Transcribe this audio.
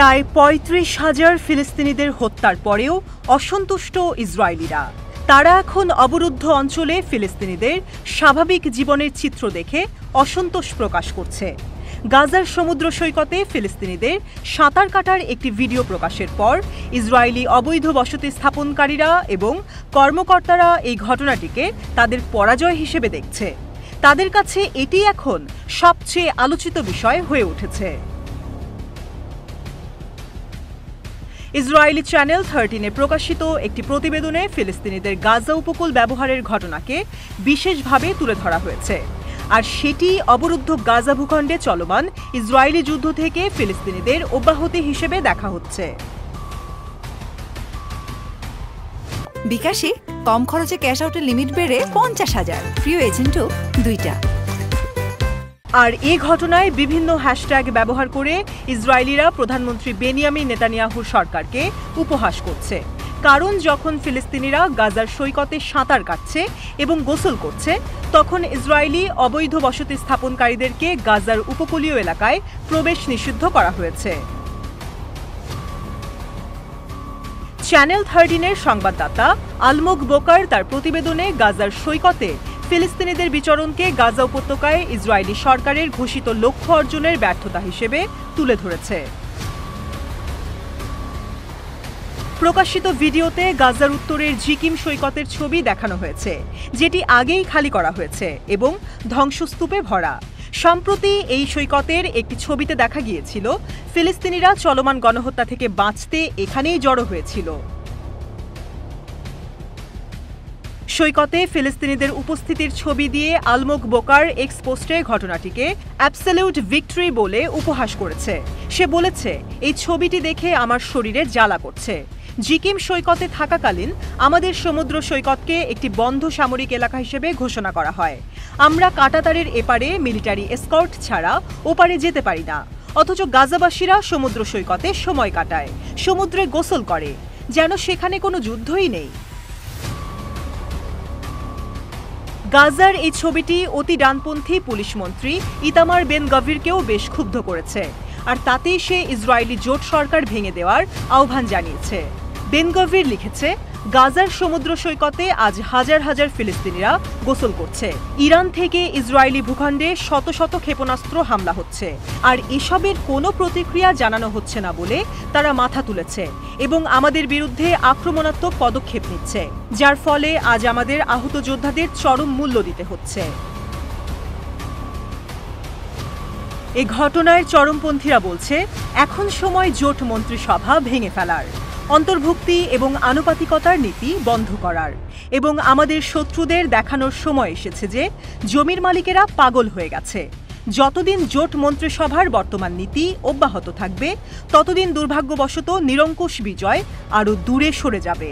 প্রায় ৩৫,০০০ ফিলিস্তিনিদের হত্যার পরেও অসন্তুষ্ট ইসরায়েলিরা। তারা এখন অবরুদ্ধ অঞ্চলে ফিলিস্তিনিদের স্বাভাবিক জীবনের চিত্র দেখে অসন্তোষ প্রকাশ করছে। গাজার সমুদ্র সৈকতে ফিলিস্তিনিদের সাঁতার কাটার একটি ভিডিও প্রকাশের পর ইসরায়েলি অবৈধ বসতি স্থাপনকারীরা এবং কর্মকর্তারা এই ঘটনাটিকে তাদের পরাজয় হিসেবে দেখছে। তাদের কাছে এটি এখন সবচেয়ে আলোচিত বিষয় হয়ে উঠেছে। ইসরায়েলি চ্যানেল 13-এ প্রকাশিত একটি প্রতিবেদনে ফিলিস্তিনিদের গাজা উপকূল ব্যবহারের ঘটনাকে বিশেষভাবে তুলে ধরা হয়েছে, আর সেটি অবরুদ্ধ গাজা ভূখণ্ডে চলমান ইসরায়েলি যুদ্ধ থেকে ফিলিস্তিনিদের অব্যাহতি হিসেবে দেখা হচ্ছে। বিকাশে কম খরচে ক্যাশ আউটের লিমিট বেড়ে ৫০,০০০, প্রিয় এজেন্টও ২টা। আর এই ঘটনায় বিভিন্ন হ্যাশট্যাগ ব্যবহার করে ইসরায়েলিরা প্রধানমন্ত্রী বেনিয়ামিন নেতানিয়াহুর সরকারকে উপহাস করছে। কারণ যখন ফিলিস্তিনিরা গাজার সৈকতে সাঁতার কাটছে এবং গোসল করছে, তখন ইসরায়েলি অবৈধ বসতি স্থাপনকারীদেরকে গাজার উপকূলীয় এলাকায় প্রবেশ নিষিদ্ধ করা হয়েছে। চ্যানেল 13-এর সংবাদদাতা আলমোগ বোকার তার প্রতিবেদনে গাজার সৈকতে ফিলিস্তিনিদের বিচরণকে গাজা উপত্যকায় ইসরায়েলি সরকারের ঘোষিত লক্ষ্য অর্জনের ব্যর্থতা হিসেবে তুলে ধরেছে। প্রকাশিত ভিডিওতে গাজার উত্তরের জিকিম সৈকতের ছবি দেখানো হয়েছে, যেটি আগেই খালি করা হয়েছে এবং ধ্বংসস্তূপে ভরা। সম্প্রতি এই সৈকতের একটি ছবিতে দেখা গিয়েছিল ফিলিস্তিনিরা চলমান গণহত্যা থেকে বাঁচতে এখানেই জড়ো হয়েছিল। সৈকতে ফিলিস্তিনিদের উপস্থিতির ছবি দিয়ে আলমোগ বোকার এক্স পোস্টে ঘটনাটিকে অ্যাবসলিউট ভিক্টরি বলে উপহাস করেছে। সে বলেছে, এই ছবিটি দেখে আমার শরীরে জ্বালা করছে। জিকিম সৈকতে থাকাকালীন আমাদের সমুদ্র সৈকতকে একটি বন্ধ সামরিক এলাকা হিসেবে ঘোষণা করা হয়। আমরা কাঁটাতারের এপারে মিলিটারি এসকর্ট ছাড়া ওপারে যেতে পারি না, অথচ গাজাবাসীরা সমুদ্র সৈকতে সময় কাটায়, সমুদ্রে গোসল করে, যেন সেখানে কোনো যুদ্ধই নেই। গাজার এই ছবিটি অতি ডানপন্থী পুলিশ মন্ত্রী ইতামার বেন গভিরকেও বেশ ক্ষুব্ধ করেছে, আর তাতেই সে ইসরায়েলি জোট সরকার ভেঙে দেওয়ার আহ্বান জানিয়েছে। বেন গভির লিখেছে, গাজার সমুদ্র সৈকতে আজ হাজার হাজার ফিলিস্তিনিরা গোসল করছে। ইরান থেকে ইসরায়েলি ভূখণ্ডে শত শত ক্ষেপণাস্ত্র হামলা হচ্ছে, আর এসবের কোনো প্রতিক্রিয়া জানানো হচ্ছে না বলে তারা মাথা তুলেছে এবং আমাদের বিরুদ্ধে আক্রমণাত্মক পদক্ষেপ নিচ্ছে, যার ফলে আজ আমাদের আহত যোদ্ধাদের চরম মূল্য দিতে হচ্ছে। এই ঘটনায় চরমপন্থীরা বলছে, এখন সময় জোট মন্ত্রিসভা ভেঙে ফেলার, অন্তর্ভুক্তি এবং আনুপাতিকতার নীতি বন্ধ করার এবং আমাদের শত্রুদের দেখানোর সময় এসেছে যে জমির মালিকেরা পাগল হয়ে গেছে। যতদিন জোট মন্ত্রিসভার বর্তমান নীতি অব্যাহত থাকবে, ততদিন দুর্ভাগ্যবশত নিরঙ্কুশ বিজয় আরও দূরে সরে যাবে।